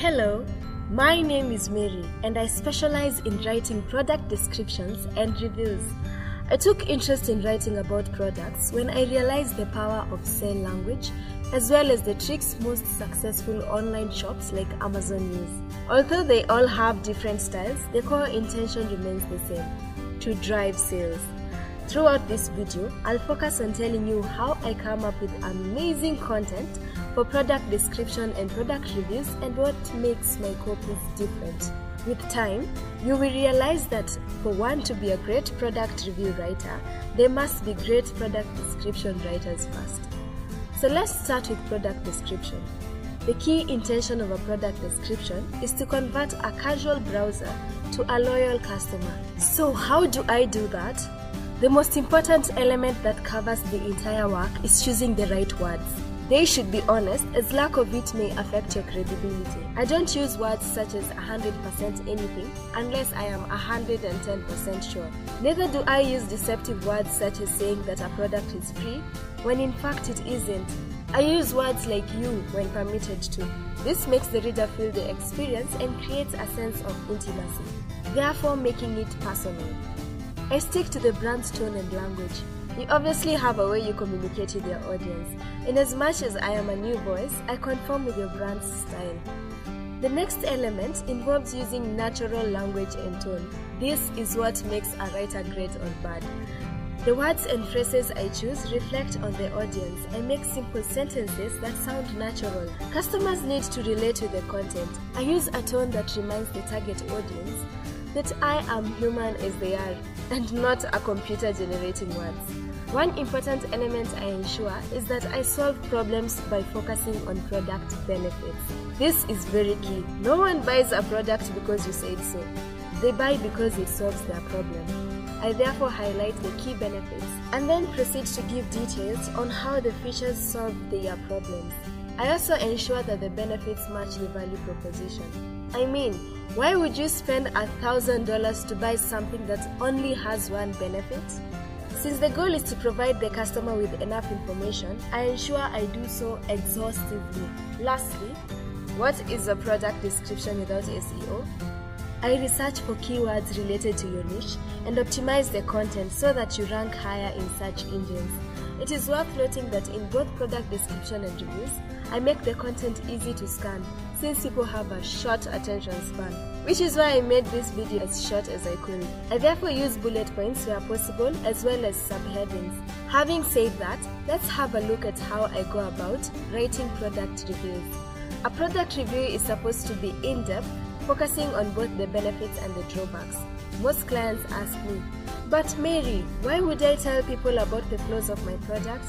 Hello, my name is Mary and I specialize in writing product descriptions and reviews. I took interest in writing about products when I realized the power of SEL language as well as the tricks most successful online shops like Amazon use. Although they all have different styles, the core intention remains the same: to drive sales. Throughout this video, I'll focus on telling you how I come up with amazing content for product description and product reviews and what makes my copies different. With time, you will realize that for one to be a great product review writer, there must be great product description writers first. So let's start with product description. The key intention of a product description is to convert a casual browser to a loyal customer. So how do I do that? The most important element that covers the entire work is choosing the right words. They should be honest, as lack of it may affect your credibility. I don't use words such as 100% anything unless I am 110% sure. Neither do I use deceptive words such as saying that a product is free when in fact it isn't. I use words like you when permitted to. This makes the reader feel the experience and creates a sense of intimacy, therefore making it personal. I stick to the brand's tone and language. You obviously have a way you communicate with your audience. In as much as I am a new voice, I conform with your brand's style. The next element involves using natural language and tone. This is what makes a writer great or bad. The words and phrases I choose reflect on the audience. I make simple sentences that sound natural. Customers need to relate with the content. I use a tone that reminds the target audience that I am human as they are and not a computer generating words. One important element I ensure is that I solve problems by focusing on product benefits. This is very key. No one buys a product because you said so. They buy because it solves their problem. I therefore highlight the key benefits and then proceed to give details on how the features solve their problems. I also ensure that the benefits match the value proposition. I mean, why would you spend $1,000 to buy something that only has one benefit? Since the goal is to provide the customer with enough information, I ensure I do so exhaustively. Lastly, what is a product description without SEO? I research for keywords related to your niche and optimize the content so that you rank higher in search engines. It is worth noting that in both product description and reviews, I make the content easy to scan since people have a short attention span, which is why I made this video as short as I could. I therefore use bullet points where possible as well as subheadings. Having said that, let's have a look at how I go about writing product reviews. A product review is supposed to be in-depth, focusing on both the benefits and the drawbacks. Most clients ask me, "But Mary, why would I tell people about the flaws of my product?"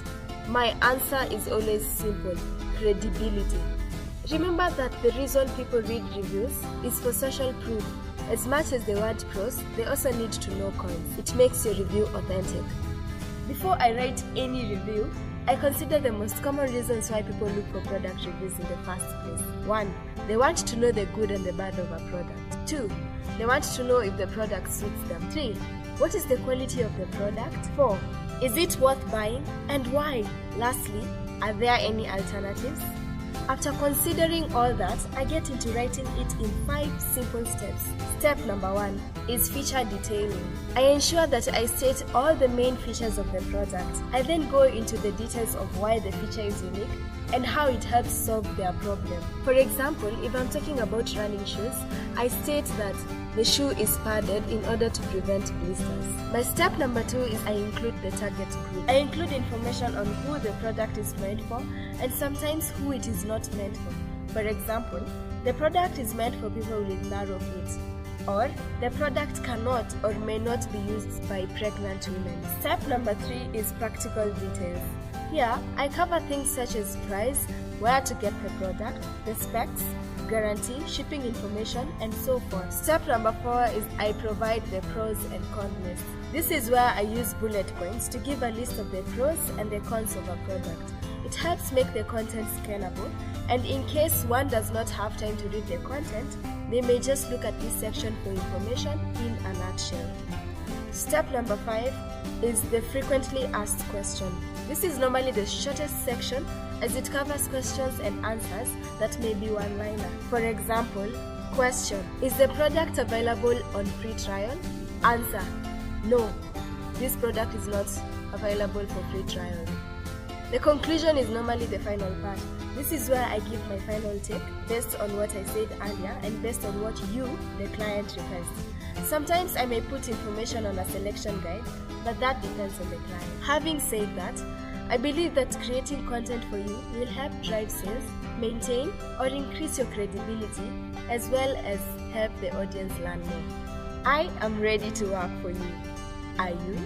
My answer is always simple: credibility. Remember that the reason people read reviews is for social proof. As much as they want pros, they also need to know cons. It makes your review authentic. Before I write any review, I consider the most common reasons why people look for product reviews in the first place. 1. They want to know the good and the bad of a product. 2. They want to know if the product suits them. 3. What is the quality of the product? 4. Is it worth buying and why? Lastly, are there any alternatives? After considering all that, I get into writing it in 5 simple steps. Step number 1 is feature detailing. I ensure that I state all the main features of the product. I then go into the details of why the feature is unique and how it helps solve their problem. For example, if I'm talking about running shoes, I state that the shoe is padded in order to prevent blisters. My step number 2 is I include the target group. I include information on who the product is meant for and sometimes who it is not meant for. For example, the product is meant for people with narrow feet, or the product cannot or may not be used by pregnant women. Step number 3 is practical details. Here, I cover things such as price, where to get the product, the specs, guarantee, shipping information, and so forth. Step number 4 is I provide the pros and cons list. This is where I use bullet points to give a list of the pros and the cons of a product. It helps make the content scalable, and in case one does not have time to read the content, they may just look at this section for information in a nutshell. Step number 5 is the frequently asked question. This is normally the shortest section as it covers questions and answers that may be one-liner. For example, question: is the product available on free trial? Answer: no, this product is not available for free trial. The conclusion is normally the final part. This is where I give my final take based on what I said earlier and based on what you, the client, request. Sometimes I may put information on a selection guide, but that depends on the client. Having said that, I believe that creating content for you will help drive sales, maintain or increase your credibility, as well as help the audience learn more. I am ready to work for you. Are you?